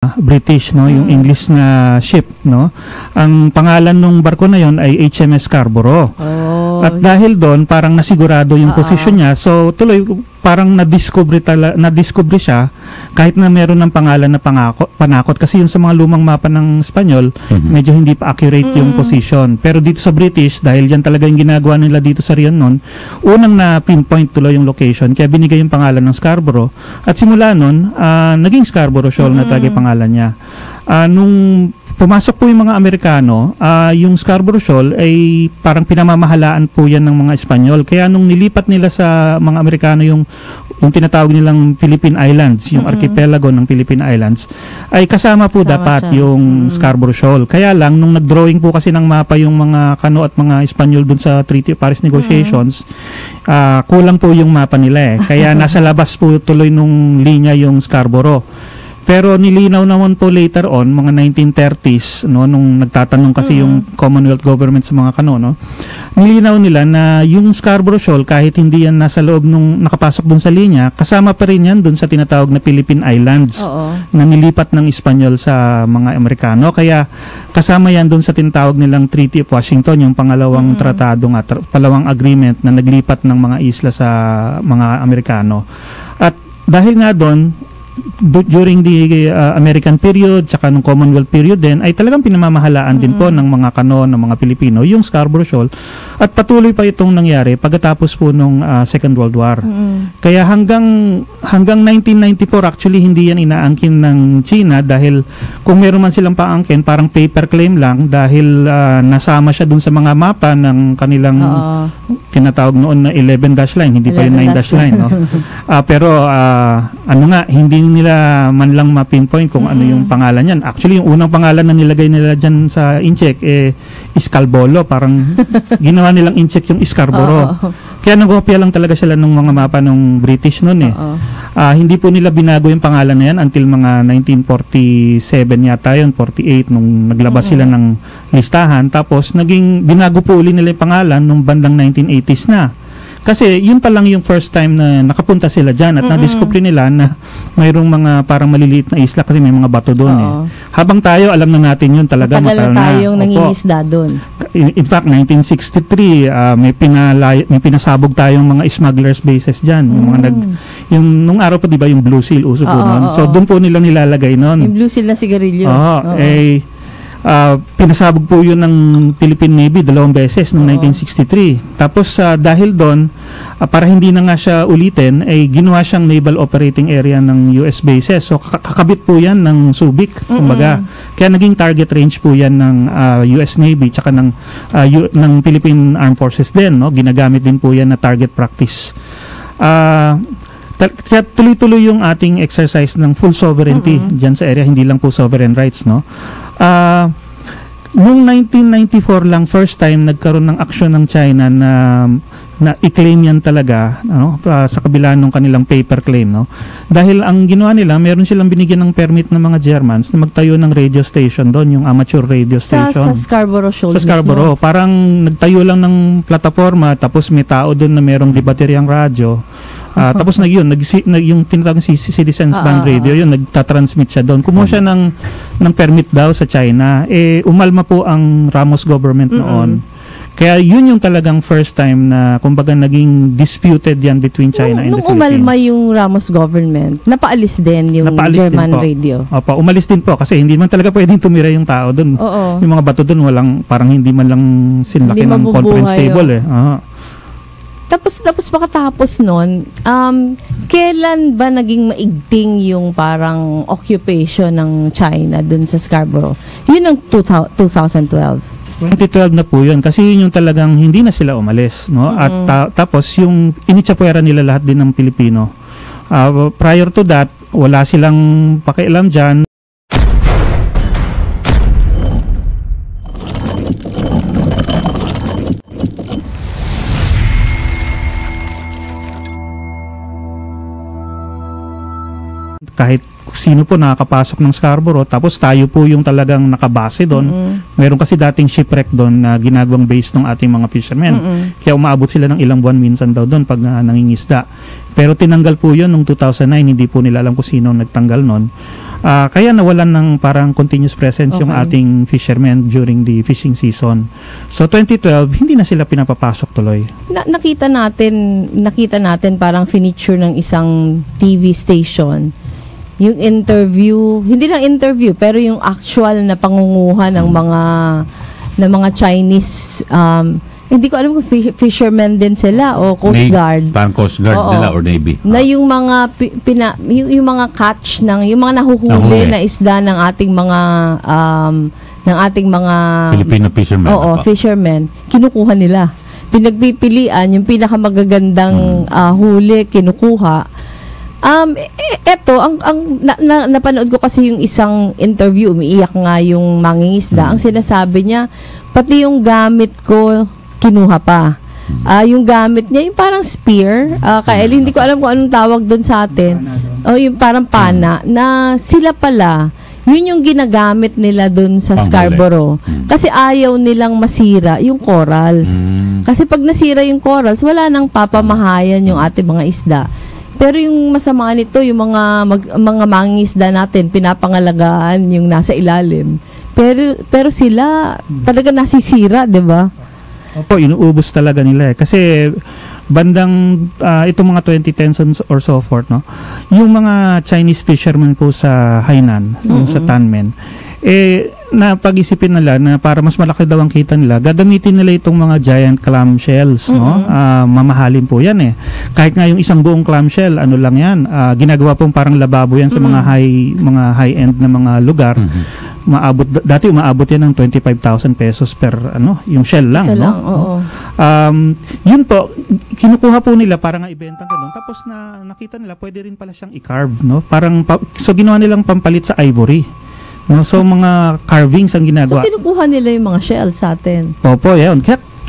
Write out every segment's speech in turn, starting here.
British, no, yung English na ship, no. Ang pangalan ng barko na yon ay HMS Scarborough. Oh. At dahil doon parang nasigurado yung posisyon niya. So tuloy parang na-discover siya kahit na meron ng pangalan na panakot kasi yung sa mga lumang mapa ng Espanyol, medyo hindi pa accurate yung position. Pero dito sa British, dahil yan talaga yung ginagawa nila dito sa Rion noon, unang na pinpoint tuloy yung location kaya binigay yung pangalan ng Scarborough. At simula noon, naging Scarborough Shoal na talaga yung pangalan niya. Nung pumasok po yung mga Amerikano, yung Scarborough Shoal ay parang pinamamahalaan po yan ng mga Espanyol. Kaya nung nilipat nila sa mga Amerikano yung tinatawag nilang Philippine Islands, yung archipelago ng Philippine Islands, ay kasama po dapat yung Scarborough Shoal. Kaya lang, nung nag-drawing po kasi ng mapa yung mga Kano at mga Espanyol dun sa Treaty of Paris Negotiations, kulang po yung mapa nila eh. Kaya nasa labas po tuloy nung linya yung Scarborough. Pero nilinaw naman po later on, mga 1930s, no, nung nagtatanong kasi yung Commonwealth government sa mga Kano, no, nilinaw nila na yung Scarborough Shoal, kahit hindi yan nasa loob nung nakapasok dun sa linya, kasama pa rin yan dun sa tinatawag na Philippine Islands na nilipat ng Espanyol sa mga Amerikano. Kaya kasama yan dun sa tinatawag nilang Treaty of Washington, yung pangalawang tratado nga, pangalawang agreement na naglipat ng mga isla sa mga Amerikano. At dahil nga doon, during the American period tsaka nung Commonwealth period din ay talagang pinamamahalaan din po ng mga Kano, ng mga Pilipino yung Scarborough Shoal at patuloy pa itong nangyari pagkatapos po nung Second World War. Kaya hanggang 1994 actually hindi yan inaangkin ng China dahil kung meron man silang paangkin parang paper claim lang dahil nasama siya dun sa mga mapa ng kanilang tinatawag noon na 11-dash line, hindi pa yung 9-dash line, no? Pero ano nga, hindi nila man lang ma-pinpoint kung ano yung pangalan niyan. Actually, yung unang pangalan na nilagay nila dyan sa incheck Scarborough. Parang ginawa nilang incheck yung Scarborough. Kaya nagkopya lang talaga sila ng mga mapa ng British noon eh. Hindi po nila binago yung pangalan na yan until mga 1947 yata yun, 48 nung naglabas sila ng listahan. Tapos binago po uli nila yung pangalan nung bandang 1980s na. Kasi yun pa lang yung first time na nakapunta sila dyan at na-discover nila na mayroong mga parang maliliit na isla kasi may mga bato doon eh. Habang tayo, alam na natin yun talaga. Matagal na tayong nangingisda doon. In fact, 1963, may pinasabog tayong mga smugglers bases dyan. Nung araw pa, di ba, yung Blue Seal, uso po noon. So, doon po nila nilalagay noon. Yung Blue Seal na sigarilyo. Pinasabog po yun ng Philippine Navy 2 beses noong 1963. Tapos dahil doon, para hindi na nga siya ulitin, ay ginawa siyang naval operating area ng US bases. So kakabit po yan ng Subic, kumbaga. Kaya naging target range po yan ng US Navy tsaka ng Philippine Armed Forces din, no? Ginagamit din po yan na target practice. Kaya tuloy-tuloy yung ating exercise ng full sovereignty dyan sa area, hindi lang po sovereign rights, no? Noong 1994 lang, first time nagkaroon ng aksyon ng China na i-claim yan talaga, ano, sa kabila ng kanilang paper claim, no? Dahil ang ginawa nila, meron silang binigyan ng permit ng mga Germans na magtayo ng radio station doon, yung amateur radio station. Sa Scarborough Shoal. Sa Scarborough. Parang nagtayo lang ng plataforma, tapos may tao doon na merong libateryang radyo. Tapos yung tinatawag Citizens Band Radio, yun, nagtatransmit siya doon. Kumuha siya ng permit daw sa China. Umalma po ang Ramos government noon. Kaya yun yung talagang first time na kumbaga naging disputed yan between China and the Philippines. Nung umalma yung Ramos government, napaalis din yung German radio. Opo, umalis din po kasi hindi man talaga pwedeng tumira yung tao doon. Yung mga bato doon parang hindi man lang sinlaki ng conference table eh. Tapos pagkatapos nun, kailan ba naging maigting yung parang occupation ng China dun sa Scarborough? Yun ang 2012. 2012 na po yun kasi yun yung talagang hindi na sila umalis, no? At tapos yung initsapwera nila lahat din ng Pilipino. Prior to that, wala silang pakialam dyan. Kahit sino po nakakapasok ng Scarborough, tapos tayo po yung talagang nakabase doon. Meron kasi dating shipwreck doon na ginagawang base ng ating mga fishermen. Kaya umaabot sila ng ilang buwan minsan daw doon pag nangingisda. Pero tinanggal po yun noong 2009, hindi po nila alam kung sino nagtanggal noon. Kaya nawalan ng parang continuous presence yung ating fishermen during the fishing season. So 2012, hindi na sila pinapapasok tuloy. Nakita natin parang feature ng isang TV station. Yung interview, hindi lang interview, pero yung actual na pangunguha ng mga Chinese, hindi ko alam kung fishermen din sila o Coast Guard. Parang Coast Guard nila or Navy. Na yung mga yung mga catch yung mga nahuhuli na isda ng ating mga Filipino fishermen. Fishermen, kinukuha nila. Pinagpipilian yung pinakamagagandang huli, kinukuha. Napanood ko kasi yung isang interview, umiiyak nga yung mangingisda. Ang sinasabi niya, pati yung gamit ko kinuha pa. Yung gamit niya, yung parang spear, hindi ko alam kung anong tawag doon sa atin. Yung parang pana, na sila pala, yun yung ginagamit nila doon sa Scarborough. Kasi ayaw nilang masira yung corals. Kasi pag nasira yung corals, wala nang papamahayan yung ating mga isda. Pero yung masama nito, yung mga mangingisda natin, pinapangalagaan yung nasa ilalim. Pero sila talaga nasisira, 'di ba? Opo, inuubos talaga nila kasi bandang itong mga 2010s or so forth, no? Yung mga Chinese fishermen po sa Hainan, yung sa Tanmen, na pag-isipin nila na para mas malaki daw ang kita nila, gagamitin nila itong mga giant clam shells, no? Mamahalin po yan Kahit nga yung isang buong clam shell, ano lang yan, ginagawa pong parang lababo yan sa mga high-end na mga lugar. Dati umaabot yan ng 25,000 pesos per yung shell lang, isa no? lang, oo. Yun po, kinukuha po nila para nga ibenta ganun. Tapos nakita nila pwede rin pala siyang i-carve, no? Parang so ginawa nilang pampalit sa ivory. No, so mga carvings ang ginagawa. So kinukuha nila yung mga shells sa atin. Opo, yan.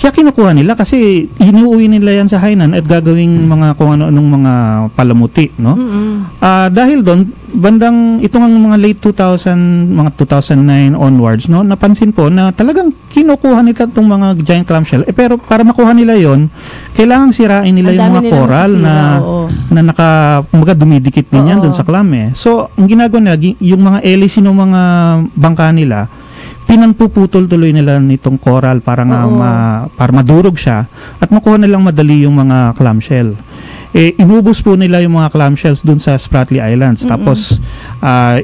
Kaya kinukuha nila kasi inuuwi nila yan sa Hainan at gagawing mga kung ano-anong mga palamuti, no? Dahil doon, bandang itong mga late 2000, mga 2009 onwards, no, napansin po na talagang kinukuha nila itong mga giant clamshell. Pero para makuha nila yon, kailangan sirain nila yung mga coral na kumbaga dumidikit din yan doon sa clam So, ang ginagawa nila, yung mga hélice ng mga bangka nila, pinagpuputol tuloy nila nitong coral para para madurog siya at makuha nilang madali yung mga clamshell. Inubos po nila yung mga clamshells dun sa Spratly Islands. Tapos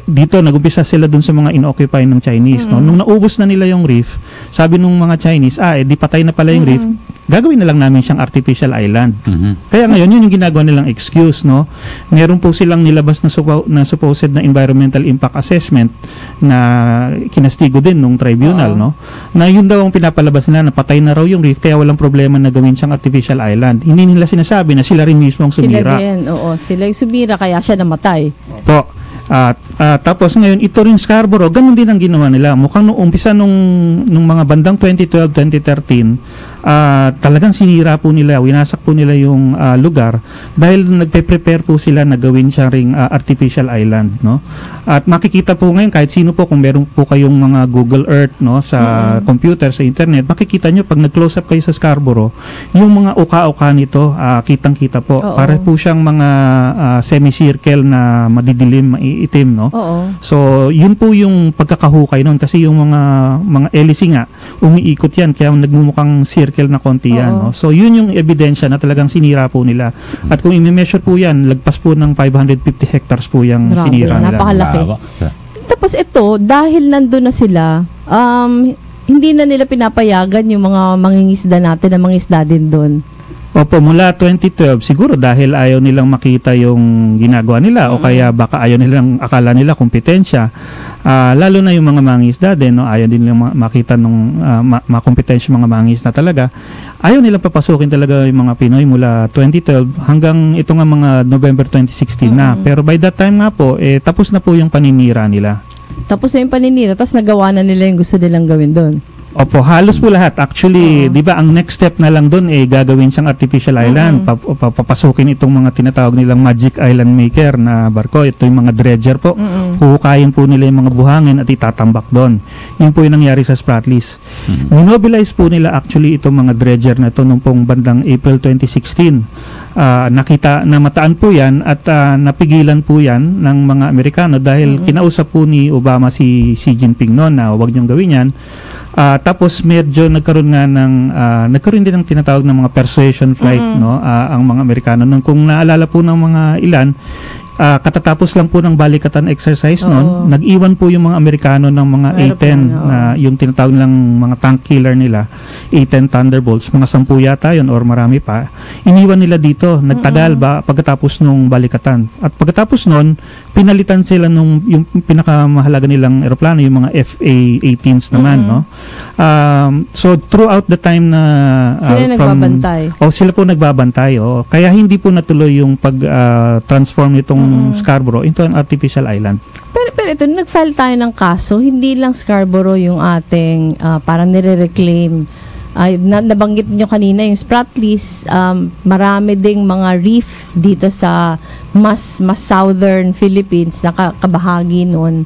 dito nagumpisa sila dun sa mga inoccupy ng Chinese, no? Nung naubos na nila yung reef, sabi nung mga Chinese, di patay na pala yung reef. Gagawin na lang namin siyang artificial island. Kaya ngayon, yun yung ginagawa nilang excuse, no? Meron po silang nilabas na supposed na environmental impact assessment na kinastigo din nung tribunal, no? Na yun daw ang pinapalabas nila na patay na raw yung reef kaya walang problema na gawin siyang artificial island. Hindi nila sinasabi na sila rin mismo ang sumira. Sila din, sila yung sumira kaya siya namatay. Po. Tapos ngayon, ito rin Scarborough, ganun din ang ginawa nila. Mukhang nung umpisa nung mga bandang 2012, 2013, talagang sinira po nila, winasak po nila yung lugar dahil nagpe-prepare po sila na gawin siya ring artificial island, no? At makikita po ngayon kahit sino po, kung meron po kayong mga Google Earth, no, sa computer, sa internet, makikita nyo pag nag-close up kayo sa Scarborough, yung mga uka-uka nito, kitang-kita po. Para po siyang mga semicircle na madidilim, maiitim, no? So, yun po yung pagkakahukay nun kasi yung mga hélice nga, umiikot yan kaya nagmumukhang circle na konti yan, no? So, yun yung ebidensya na talagang sinira po nila. At kung i-measure po yan, lagpas po ng 550 hectares po yung sinira nila. Napakalaki. Tapos ito, dahil nandun na sila, hindi na nila pinapayagan yung mga mangingisda natin na mangisda din doon. Opo, mula 2012, siguro dahil ayaw nilang makita yung ginagawa nila o kaya baka ayaw nilang, akala nila kompetensya. Lalo na yung mga mangingisda din, no? Ayaw din nilang makita nung makompetensya mga mangingisda talaga. Ayaw nilang papasukin talaga yung mga Pinoy mula 2012 hanggang ito nga mga November 2016 na. Pero by that time nga po, tapos na po yung paninira nila. Tapos na yung paninira, tapos nagawa na nila yung gusto nilang gawin doon. Opo, halos po lahat. Actually, di ba, ang next step na lang doon gagawin siyang artificial island. Papasukin itong mga tinatawag nilang Magic Island Maker na barko. Ito yung mga dredger po. Huhukayin po nila yung mga buhangin at itatambak doon. Yun po yung nangyari sa Spratlys. Mobilize po nila actually itong mga dredger na ito nung pong bandang April 2016. Nakita na mataan po yan at napigilan po yan ng mga Amerikano dahil kinausap po ni Obama si Xi Jinping noon na huwag niyong gawin yan. Tapos medyo nagkaroon din ng tinatawag ng mga persuasion flight no ang mga Amerikano nung kung naalala po ng mga ilan katatapos lang po ng balikatan exercise noon, nag-iwan po yung mga Amerikano ng mga A-10 na yung tinatawag nilang mga tank killer nila, A-10 Thunderbolts, mga 10 yata yun or marami pa. Iniwan nila dito, nagtagal ba pagkatapos nung balikatan. At pagkatapos noon, pinalitan sila nung yung pinakamahalaga nilang eroplano, yung mga FA-18s naman, no? So throughout the time na sila nagbabantay. Sila po nagbabantay, kaya hindi po natuloy yung pag-transform nitong Scarborough into an artificial island. Pero ito, nag-file tayo ng kaso, hindi lang Scarborough yung ating parang nire-reclaim. Nabanggit nyo kanina yung Spratlys, marami ding mga reef dito sa mas southern Philippines na kabahagi nun.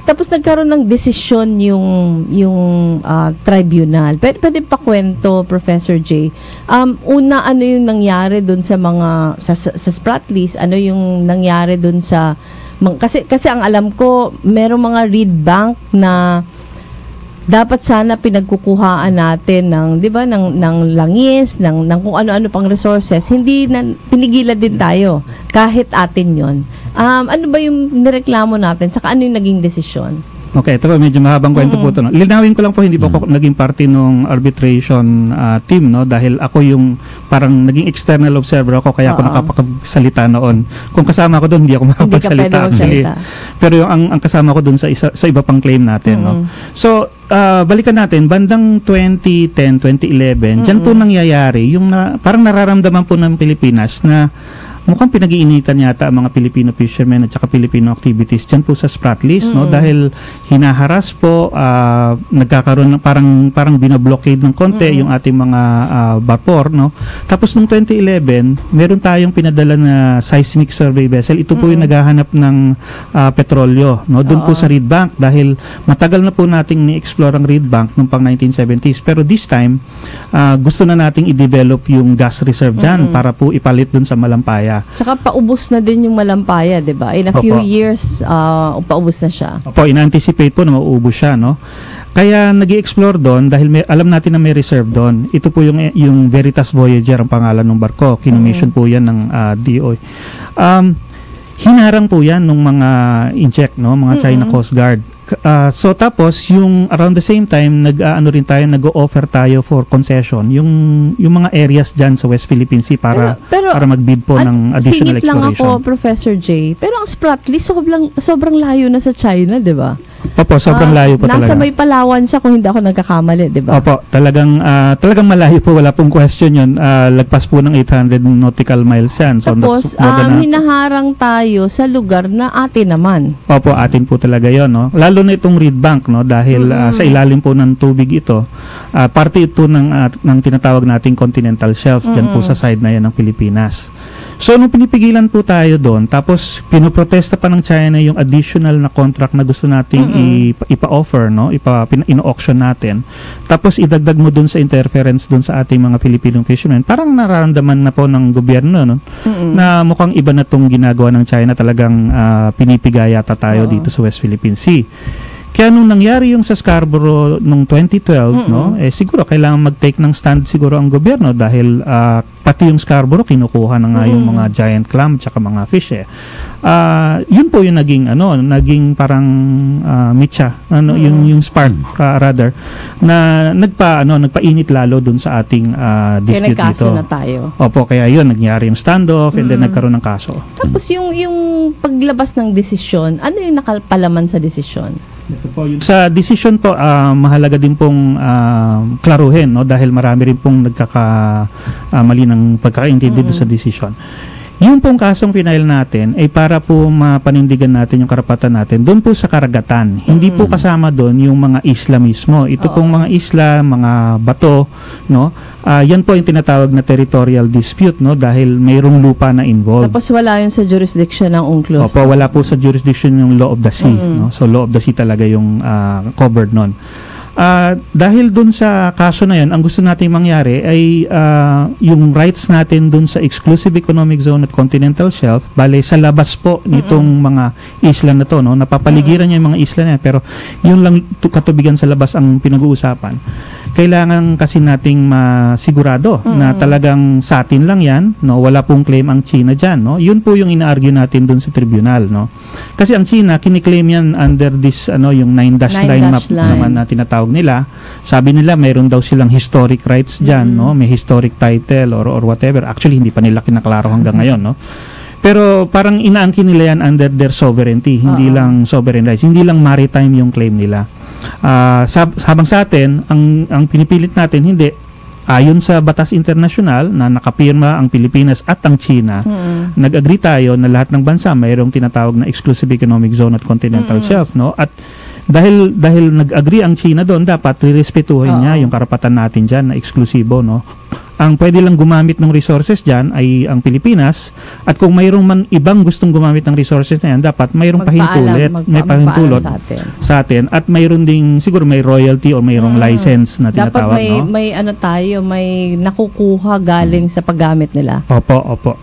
Tapos nagkaroon ng desisyon yung tribunal. Pwede pa kwento, Professor J. Una, ano yung nangyari doon sa mga sa Spratlys? Ano yung nangyari doon sa kasi ang alam ko, merong mga reed bank na dapat sana pinagkukuhaan natin ng, 'di ba, ng langis, ng kung ano-ano pang resources. Hindi na pinigilan din tayo kahit atin 'yon. Ano ba yung nireklamo natin? Saka ano yung naging desisyon? Okay, ito po, medyo mahabang kwento po ito. No? Linawin ko lang po, hindi po ako naging party nung arbitration team, no? Dahil ako yung parang naging external observer ako, kaya ako nakapagsalita noon. Kung kasama ko doon, hindi ako makapagsalita. Actually. Pero yung ang kasama ko doon sa iba pang claim natin. No? So, balikan natin, bandang 2010, 2011, dyan po nangyayari, yung parang nararamdaman po ng Pilipinas na mukhang pinag-iinitan yata ang mga Filipino fishermen at saka Filipino activities dyan po sa Spratlys, no? Dahil hinaharas po, nagkakaroon ng parang binablockade ng konti yung ating mga vapor, no? Tapos noong 2011, meron tayong pinadala na seismic survey vessel. Ito po yung naghahanap ng petrolyo, no? Doon po sa Reed Bank, dahil matagal na po nating ni-explore ang Reed Bank noong pang 1970s. Pero this time, gusto na nating i-develop yung gas reserve dyan para po ipalit doon sa Malampaya. Saka paubos na din yung Malampaya, 'di ba? In a few years, paubos na siya. Opo, in-anticipate po na mauubos siya, no? Kaya nag-i-explore doon dahil alam natin na may reserve doon. Ito po yung Veritas Voyager ang pangalan ng barko. Kinomission po 'yan ng DOI. Hinarang po 'yan ng mga incheck, no? Mga China Coast Guard. So tapos yung around the same time nag-o-offer tayo for concession yung mga areas diyan sa West Philippine Sea para mag-bid po ng additional exploration. Singit lang ako, Professor J. Pero ang Spratlys sobrang layo na sa China, 'di ba? Opo, sobrang layo po talaga. Nasa may Palawan siya kung hindi ako nagkakamali, 'di ba? Opo, talagang malayo po, wala pong question 'yun. Lagpas po ng 800 nautical miles 'yan. So tapos hinaharang tayo sa lugar na atin naman. Opo, atin po talaga 'yon, no. Lalo na itong Reed Bank, no, dahil sa ilalim po ng tubig ito. Parte ito ng tinatawag nating continental shelf diyan po sa side na 'yan ng Pilipinas. So, nung pinipigilan po tayo doon, tapos pinoprotesta pa ng China yung additional na contract na gusto nating ipa-offer, no? In-auction natin. Tapos, idagdag mo doon sa interference doon sa ating mga Filipino fishermen. Parang nararamdaman na po ng gobyerno, no? Na mukhang iba na itong ginagawa ng China. Talagang pinipigayata tayo dito sa West Philippine Sea. Kaya nung nangyari yung sa Scarborough nung 2012, no, siguro kailangan mag-take ng stand siguro ang gobyerno dahil pati yung Scarborough kinukuha na nga yung mga giant clam at saka mga fish yun po yung naging parang mitya, yung spark rather na nagpainit lalo dun sa ating dispute dito. Kaya nagkaso na tayo. Opo, kaya yun nangyari yung standoff and then nagkaroon ng kaso. Tapos yung paglabas ng desisyon, ano yung nakalpalaman sa desisyon? Sa decision po, mahalaga din pong klaruhin, no, dahil marami rin pong nagkakamali ng pagkakaintindi sa decision. Yung pong kasong pinail natin ay para po mapanindigan natin yung karapatan natin doon po sa karagatan. Hindi po kasama doon yung mga isla mismo. Ito pong mga isla, mga bato, no? Yan po yung tinatawag na territorial dispute, no? Dahil mayroong lupa na involved. Tapos wala yun sa jurisdiction ng UNCLOS. Opo, wala po sa jurisdiction yung law of the sea, no? So law of the sea talaga yung covered nun. Dahil dun sa kaso na yun, ang gusto nating mangyari ay yung rights natin dun sa exclusive economic zone at continental shelf, bale sa labas po nitong mga isla na to, no? Napapaligiran niya yung mga isla na yan, pero yun lang katubigan sa labas ang pinag-uusapan. Kailangan kasi nating masigurado na talagang sa atin lang yan, no? Wala pong claim ang China dyan, no? Yun po yung ina-argue natin dun sa tribunal, no? Kasi ang China, kiniklaim yan under this, yung 9-dash line map naman na tinatawag nila. Sabi nila mayroon daw silang historic rights diyan, no? May historic title or whatever. Actually hindi pa nila kinaklaro hanggang ngayon, no? Pero parang inaangkin nila yan under their sovereignty, hindi lang sovereign rights, hindi lang maritime yung claim nila. Habang sa atin, ang pinipilit natin hindi ayon sa batas internasyonal na nakapirma ang Pilipinas at ang China, nag-agree tayo na lahat ng bansa mayroong tinatawag na exclusive economic zone at continental shelf, no? At dahil nag-agree ang China doon, dapat rirespetuhin niya yung karapatan natin diyan na eksklusibo, no? Ang pwede lang gumamit ng resources diyan ay ang Pilipinas, at kung mayroong man ibang gustong gumamit ng resources na yan, dapat mayroong pahintulot sa atin, at mayroon ding siguro may royalty or mayroong license na tinatawag, dapat no? may may nakukuha galing sa paggamit nila. Opo.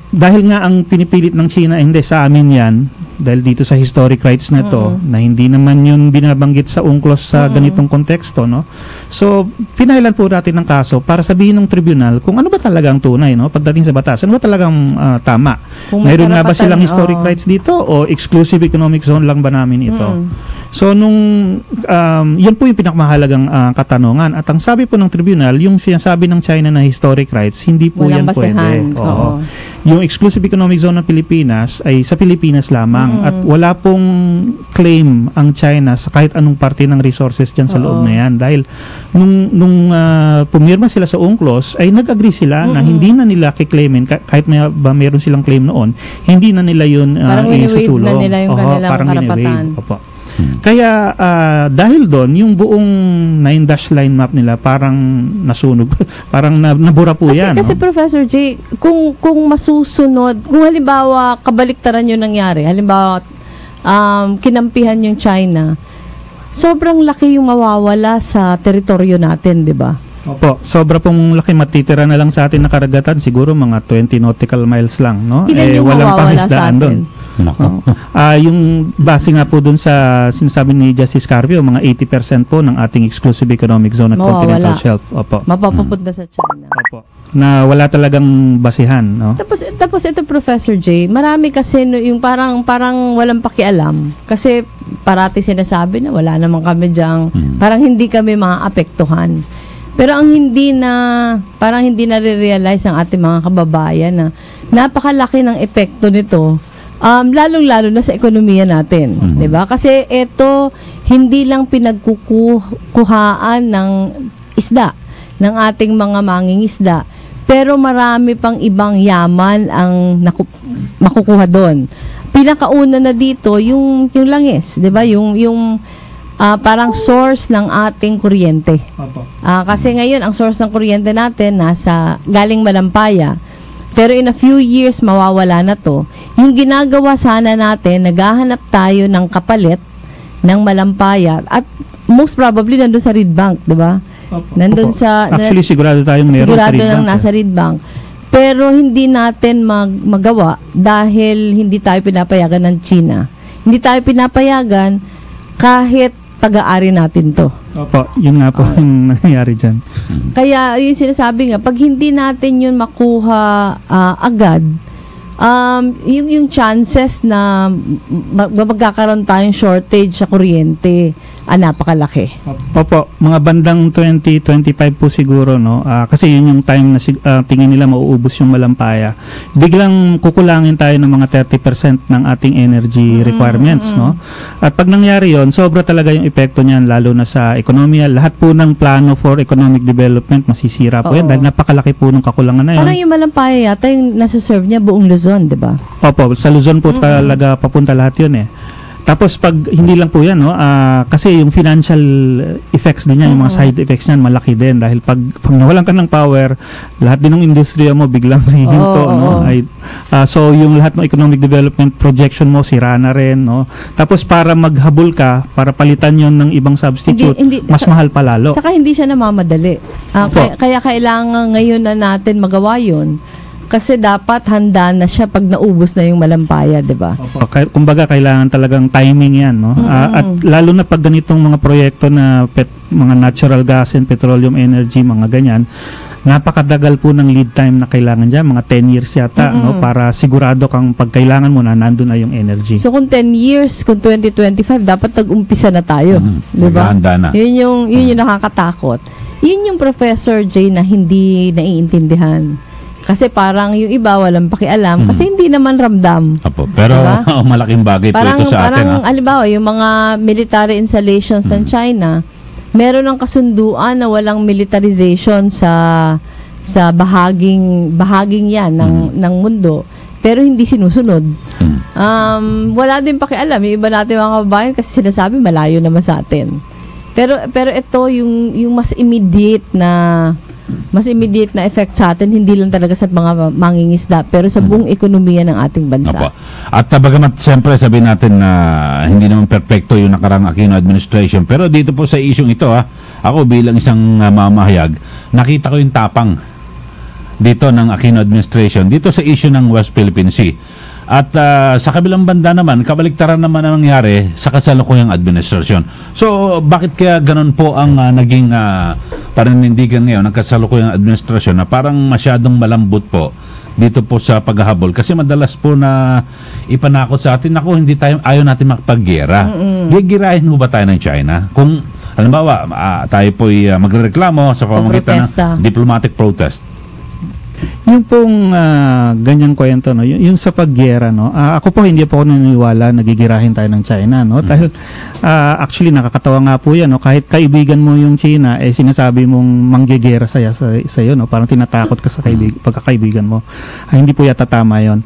Dahil nga ang pinipilit ng China, hindi sa amin yan, dahil dito sa historic rights na to, na hindi naman yun binabanggit sa UNCLOS sa ganitong konteksto, no? So, pinailan po natin ng kaso para sabihin ng tribunal kung ano ba talaga ang tunay, no? Pagdating sa batas, ano ba talagang tama? Mayroon nga ba silang historic rights dito o exclusive economic zone lang ba namin ito? So, yun po yung pinakamahalagang katanungan. At ang sabi po ng tribunal, yung sinasabi ng China na historic rights, hindi po walang yan basehan. pwede. Oo. Yung exclusive economic zone ng Pilipinas ay sa Pilipinas lamang, at wala pong claim ang China sa kahit anong parte ng resources dyan sa loob na yan. Dahil nung pumirma sila sa UNCLOS, ay nag-agree sila na hindi na nila kiklaimin, kahit mayroon silang claim noon, hindi na nila yun parang wini-waive na nila yung kanilang parang karapatan. Opo. Kaya dahil doon, yung buong 9-dash line map nila parang nasunog, parang nabura po yan. Kasi Professor J, kung masusunod, kung halimbawa kabaliktaran yung nangyari, halimbawa kinampihan yung China, sobrang laki yung mawawala sa teritoryo natin, di ba? Opo, sobra pong laki, matitira na lang sa atin na karagatan, siguro mga 20 nautical miles lang, no? Ilan yung walang mawawala sa pangisdaan doon. atin? Yung base nga po dun sa sinasabi ni Justice Carpio, mga 80% po ng ating exclusive economic zone at continental shelf. Opo. Mapapapunta sa China. Opo. Na wala talagang basihan, no? Tapos ito, Professor J, marami kasi yung parang walang pakialam. Kasi parati sinasabi na wala naman kami diyang, parang hindi kami maapektuhan. Pero ang parang hindi na-realize ng ating mga kababayan na napakalaki ng epekto nito, lalong-lalo na sa ekonomiya natin, 'di ba? Kasi ito hindi lang pinagkukuhaan ng isda ng ating mga mangingisda, pero marami pang ibang yaman ang makukuha doon. Pinakauna na dito yung langis, 'di ba? Yung parang source ng ating kuryente. Kasi ngayon ang source ng kuryente natin galing Malampaya. Pero in a few years, mawawala na to. Yung ginagawa sana natin, naghahanap tayo ng kapalit ng Malampaya at most probably nandun sa Reed Bank, di ba? Nandun sa... Actually, sigurado tayong meron sa Reed Bank. Sigurado nasa Reed Bank. Pero hindi natin magawa dahil hindi tayo pinapayagan ng China. Hindi tayo pinapayagan kahit pag-aari natin to. Opo, yun nga po yung nangyayari dyan. Kaya yung sinasabi nga, pag hindi natin yun makuha agad, yung chances na magkakaroon tayong shortage sa kuryente, napakalaki. Opo, mga bandang 2025 po siguro, no? Kasi yun yung time na tingin nila mauubos yung Malampaya. Biglang kukulangin tayo ng mga 30% ng ating energy requirements, no? At pag nangyari yon, sobra talaga yung epekto niyan, lalo na sa ekonomiya. Lahat po ng plano for economic development masisira po yan dahil napakalaki po ng kakulangan na yun. Parang yung Malampaya yata yung nasa-serve niya buong Luzon, di ba? Opo, sa Luzon po talaga papunta lahat yun eh. Tapos pag hindi lang po yan, no, kasi yung financial effects din yan, yung mga side effects niyan, malaki din. Dahil pag nawalan ka ng power, lahat din ng industriya mo biglang hihinto. No? So yung lahat ng economic development projection mo, sira na rin. No? Tapos para maghabol ka, para palitan yon ng ibang substitute, mas mahal pa lalo. Saka hindi siya namamadali. Kaya kailangan ngayon na natin magawa yun. Kasi dapat handa na siya pag naubos na yung Malampaya, di ba? Kumbaga, kailangan talagang timing yan, no? At lalo na pag ganitong mga proyekto na mga natural gas and petroleum energy, mga ganyan, napakadagal po ng lead time na kailangan dyan, mga 10 years yata, no? Para sigurado kang pag kailangan mo na, nandun na yung energy. So kung 10 years, kung 2025, dapat nag-umpisa na tayo, di ba? Na. Yun yung nakakatakot. Yun yung Professor Jay na hindi naiintindihan. Kasi parang yung iba walang pakialam kasi hindi naman ramdam. Apo, pero diba? Malaking bagay po ito sa atin. Parang halimbawa, yung mga military installations ng China, meron ng kasunduan na walang militarization sa bahaging yan ng mundo. Pero hindi sinusunod. Wala din pakialam. Yung iba natin mga kababayan kasi sinasabi malayo naman sa atin. Pero ito yung mas immediate na effect sa atin, hindi lang talaga sa mga mangingisda, pero sa buong ekonomiya ng ating bansa. Opo. At bagamat siyempre sabihin natin na hindi naman perfecto yung nakarang Aquino administration, pero dito po sa isyong ito, ako bilang isang mamahayag, nakita ko yung tapang dito ng Aquino administration, dito sa issue ng West Philippine Sea. At sa kabilang banda naman, kabaliktaran naman ang nangyari sa kasalukuyang administrasyon. So, bakit kaya ganun po ang naging paninindigan ngayon ng kasalukuyang administrasyon na parang masyadong malambot po dito po sa paghahabol? Kasi madalas po na ipanakot sa atin, ayaw natin makapag-gera. Gigirahin mo ba tayo ng China? Kung, halimbawa, tayo po'y magrereklamo sa pamamagitan ng diplomatic protest. Yung pong ganyang kwento, no, yung sa paggera, no, ako po hindi po ako naniniwala na gigirahin tayo ng China, no, dahil actually nakakatawa nga po yan, no, kahit kaibigan mo yung China, sinasabi mong manggigera sa'yo, no, parang tinatakot ka sa pagkakaibigan mo. Hindi po yata tama yun.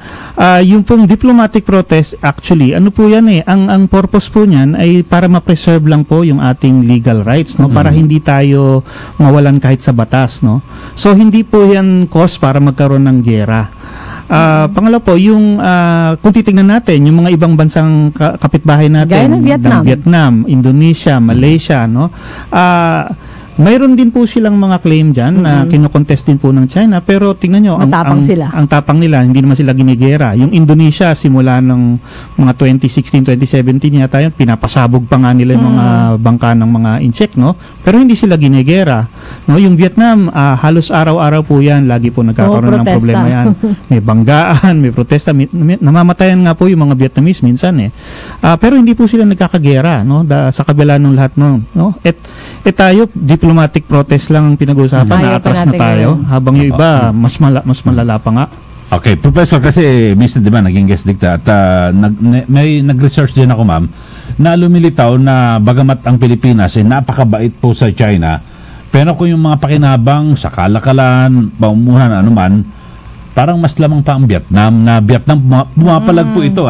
Yung pong diplomatic protest, actually, ano po yan ang purpose po niyan ay para ma-preserve lang po yung ating legal rights, no, para hindi tayo mawalan kahit sa batas, no. So, hindi po yan cause para magkaroon ng giyera. Pangalawa po, yung kung titingnan natin, yung mga ibang bansang kapitbahay natin, gaya ng Vietnam, Indonesia, Malaysia, no? Mayroon din po silang mga claim dyan na kinokontest din po ng China, pero tingnan nyo, ang tapang nila, hindi naman sila ginigera. Yung Indonesia, simula ng mga 2016, 2017 yata yun, pinapasabog pa nga nila yung mga bangka ng mga insect, no? Pero hindi sila ginigera. No? Yung Vietnam, halos araw-araw po yan, lagi po nagkakaroon ng problema yan. May banggaan, may protesta, namamatayan nga po yung mga Vietnamese minsan pero hindi po sila nagkakagera, no? Sa kabila ng lahat, no? Tayo, diplomatic protest lang ang pinag-uusapan, na-atras na tayo, habang yung iba, mas malala pa nga. Okay, Professor, kasi minsan diba naging guest dicta at may nag-research din ako, ma'am, na lumilitaw na bagamat ang Pilipinas ay napakabait po sa China, pero kung yung mga pakinabang sa kalakalan, paumuhan, anuman, parang mas lamang pa ang Vietnam, na Vietnam pumapalag po ito,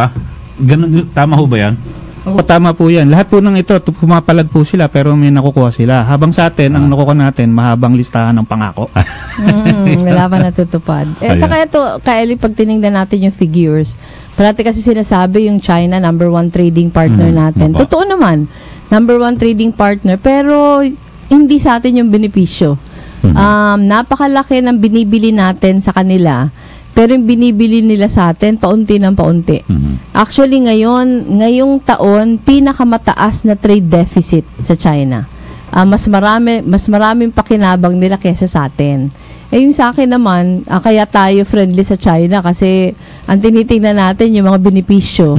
ganun, tama ho ba yan? Tama po yan. Lahat po ng ito, pumapalag po sila pero may nakukuha sila. Habang sa atin, ang nakukuha natin, mahabang listahan ng pangako. Wala pa natutupad. Saka ito, Kaeli, pag tinignan natin yung figures, parati kasi sinasabi yung China, number 1 trading partner natin. Totoo naman, number 1 trading partner, pero hindi sa atin yung benepisyo. Napakalaki ng binibili natin sa kanila, pero yung binibili nila sa atin, paunti ng paunti. Actually, ngayong taon, pinakamataas na trade deficit sa China. Mas maraming pakinabang nila kesa sa atin. Yung sa akin naman, kaya tayo friendly sa China kasi ang tinitingnan natin yung mga benepisyo.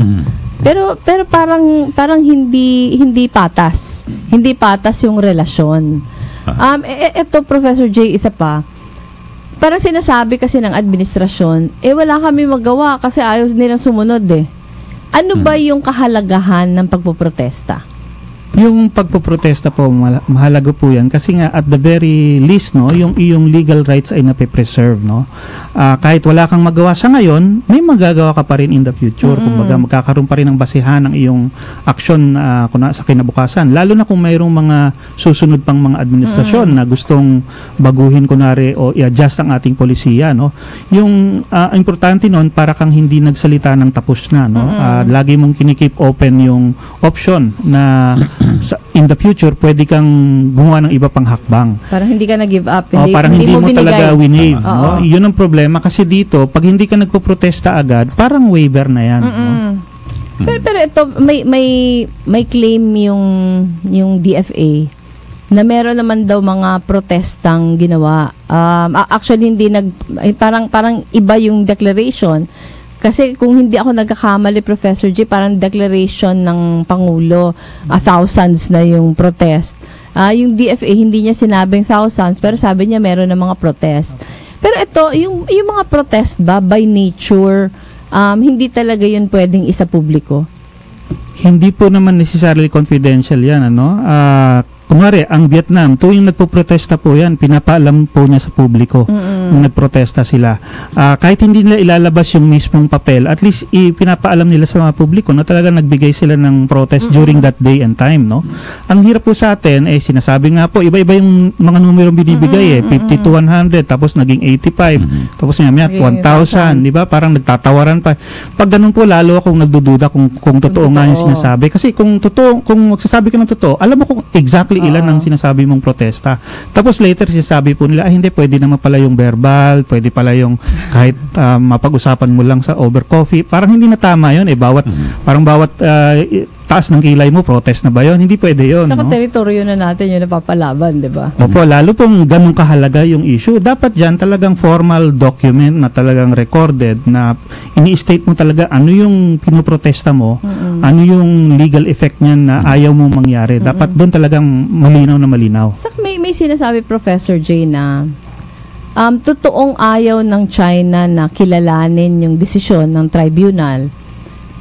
Pero parang hindi patas. Hindi patas yung relasyon. Ito, Professor J, isa pa. Parang sinasabi kasi ng administrasyon, wala kami magawa kasi ayaw nilang sumunod eh. Ano ba yung kahalagahan ng pagpoprotesta? Yung pagpoprotesta po, mahalaga po yan kasi nga at the very least, no, yung iyong legal rights ay nape-preserve, no. Kahit wala kang magawa sa ngayon, may magagawa ka pa rin in the future. Kumbaga, magkakaroon pa rin ng basihan ng iyong aksyon sa kinabukasan. Lalo na kung mayroong mga susunod pang mga administrasyon na gustong baguhin kunwari o i-adjust ang ating polisiya, no. Yung importante noon, para kang hindi nagsalita ng tapos na, no. Lagi mong kinikip open yung option na in the future, pwede kang gumawa ng iba pang hakbang. Parang hindi ka na-give up. Parang hindi mo binigay. talaga winave. No? Yun ang problema. Kasi dito, pag hindi ka nagpo-protesta agad, parang waiver na yan. No? Pero ito, may claim yung DFA na meron naman daw mga protestang ginawa. Actually, parang iba yung declaration. Kasi kung hindi ako nagkakamali, Professor G, parang declaration ng Pangulo, thousands na yung protest. Yung DFA, hindi niya sinabing thousands, pero sabi niya meron ng mga protest. Pero ito, yung mga protest ba, by nature, hindi talaga yun pwedeng isa publiko? Hindi po naman necessarily confidential yan, ano? Kunwari, ang Vietnam, tuwing nagpo-protesta po yan, pinapaalam po niya sa publiko nung nagprotesta sila. Kahit hindi nila ilalabas yung mismong papel, at least pinapaalam nila sa mga publiko na talaga nagbigay sila ng protest during that day and time, no? Ang hirap po sa atin, sinasabi nga po, iba-iba yung mga numerong binibigay 50 to 100, tapos naging 85, tapos nga 1,000, di ba? Parang nagtatawaran pa. Pag ganun po, lalo akong nagdududa kung totoo nga yung sinasabi. Kasi kung magsasabi ka ng totoo, alam mo kung exactly ilan ang sinasabi mong protesta. Tapos later sinasabi po nila, hindi, pwede naman pala yung verbal, pwede pala yung kahit mapag-usapan mo lang sa over coffee. Parang hindi na tama yun. Parang bawat taas ng kilay mo, protest na ba yun? Hindi pwede yun. Sa teritoryo na natin yun napapalaban, di ba? Opo, lalo pong ganun kahalaga yung issue. Dapat dyan talagang formal document na talagang recorded na ini-state mo talaga ano yung pinoprotesta mo, ano yung legal effect niyan na ayaw mo mangyari. Dapat doon talagang malinaw na malinaw. So, may sinasabi, Professor J, na totoong ayaw ng China na kilalanin yung desisyon ng tribunal.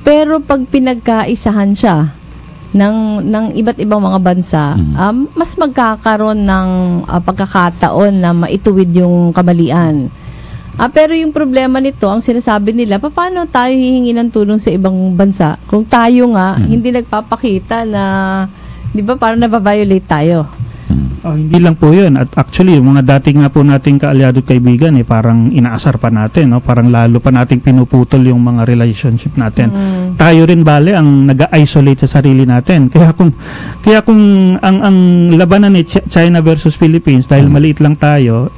Pero pag pinagkaisahan siya ng iba't ibang mga bansa, mas magkakaroon ng pagkakataon na maituwid yung kamalian. Pero yung problema nito, ang sinasabi nila, paano tayo hihingi ng tulong sa ibang bansa kung tayo nga hindi nagpapakita na, di ba, parang nababiolate tayo? Hindi lang po yun. At actually, yung mga dating nga po nating kaalyado kaibigan, parang inaasar pa natin, no? Parang lalo pa nating pinuputol yung mga relationship natin. Tayo rin bale ang nag-isolate sa sarili natin. Kaya kung ang labanan ni China versus Philippines, dahil maliit lang tayo,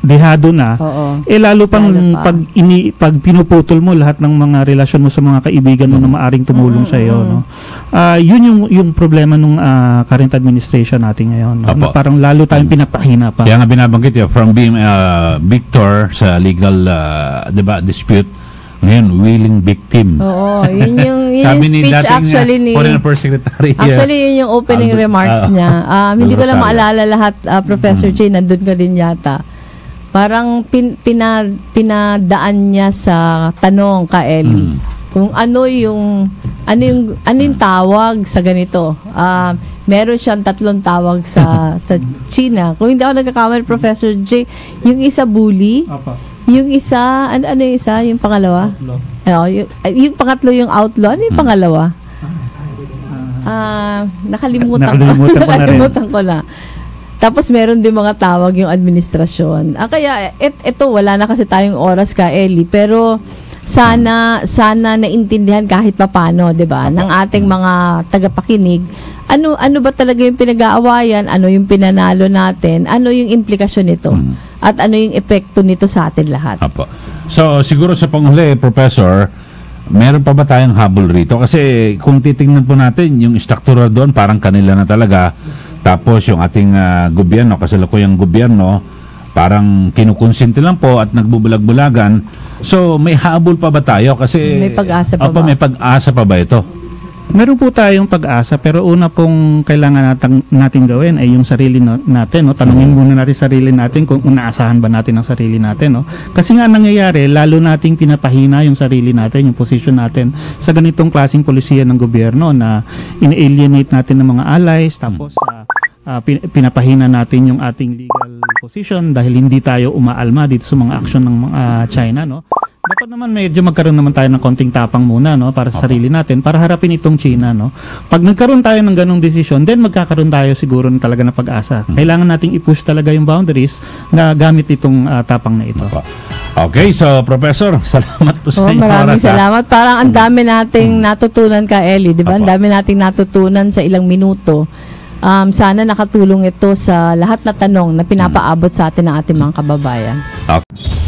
dehado na, lalo pang pag pinuputol mo lahat ng mga relasyon mo sa mga kaibigan mo na maaring tumulong sa iyo, no? Yun yung problema nung current administration natin ngayon, no? Parang lalo tayong pinapahina pa. Kaya nga binabanggit from being victor sa legal dispute, ngayon willing victim. Yun yung Sabi speech actually ni Foreign Affairs Secretary. Actually, yun yung opening remarks niya. Hindi ko lang maalala lahat, Professor J, nandun ka din yata. Parang pinadaan niya sa tanong ka Ellie kung ano yung tawag sa ganito. Meron siyang 3 tawag sa China. Kung hindi ako nagkakamali, Professor J, yung isa bully, yung isa ano yung isa, yung pangalawa? Yung pangatlo yung outlaw, ano yung pangalawa? Nakalimutan ko na. Tapos meron din mga tawag yung administrasyon. Kaya ito wala na kasi tayong oras ka Ellie, pero sana naintindihan kahit papaano, 'di ba, ng ating mga tagapakinig. Ano ba talaga yung pinag-aawayan, ano yung pinanalo natin, ano yung implikasyon nito, at ano yung epekto nito sa atin lahat. So siguro sa panghuli, Professor, meron pa ba tayong habol rito? Kasi kung titingnan po natin yung struktura doon, parang kanila na talaga. Tapos yung ating gobyerno, kasalukuyang gobyerno, parang kinukonsinti lang po at nagbubulag-bulagan. So, may habol pa ba tayo? Kasi, May pag-asa pa ba? May pag-asa pa ba ito? Meron po tayong pag-asa, pero una pong kailangan natin gawin ay yung sarili natin. No? Tanungin muna natin sarili natin kung unaasahan ba natin ang sarili natin. No? Kasi nga nangyayari, lalo nating pinapahina yung sarili natin, yung position natin sa ganitong klaseng polisiya ng gobyerno na in-alienate natin ng mga allies, tapos pinapahina natin yung ating legal position dahil hindi tayo umaalma dito sa mga aksyon ng China, no? Dapat naman medyo magkaroon naman tayo ng konting tapang muna, no, para sa sarili natin, para harapin itong China, no. Pag nagkaroon tayo ng ganong desisyon, then magkakaroon tayo siguro ng talaga na pag-asa. Kailangan nating i-push talaga yung boundaries na gamit itong tapang na ito. Okay, so Professor, salamat po sa inyo. Maraming salamat. Parang ang dami nating natutunan ka, Ellie, di ba? Ang dami nating natutunan sa ilang minuto. Sana nakatulong ito sa lahat na tanong na pinapaabot sa atin ng ating mga kababayan. Okay.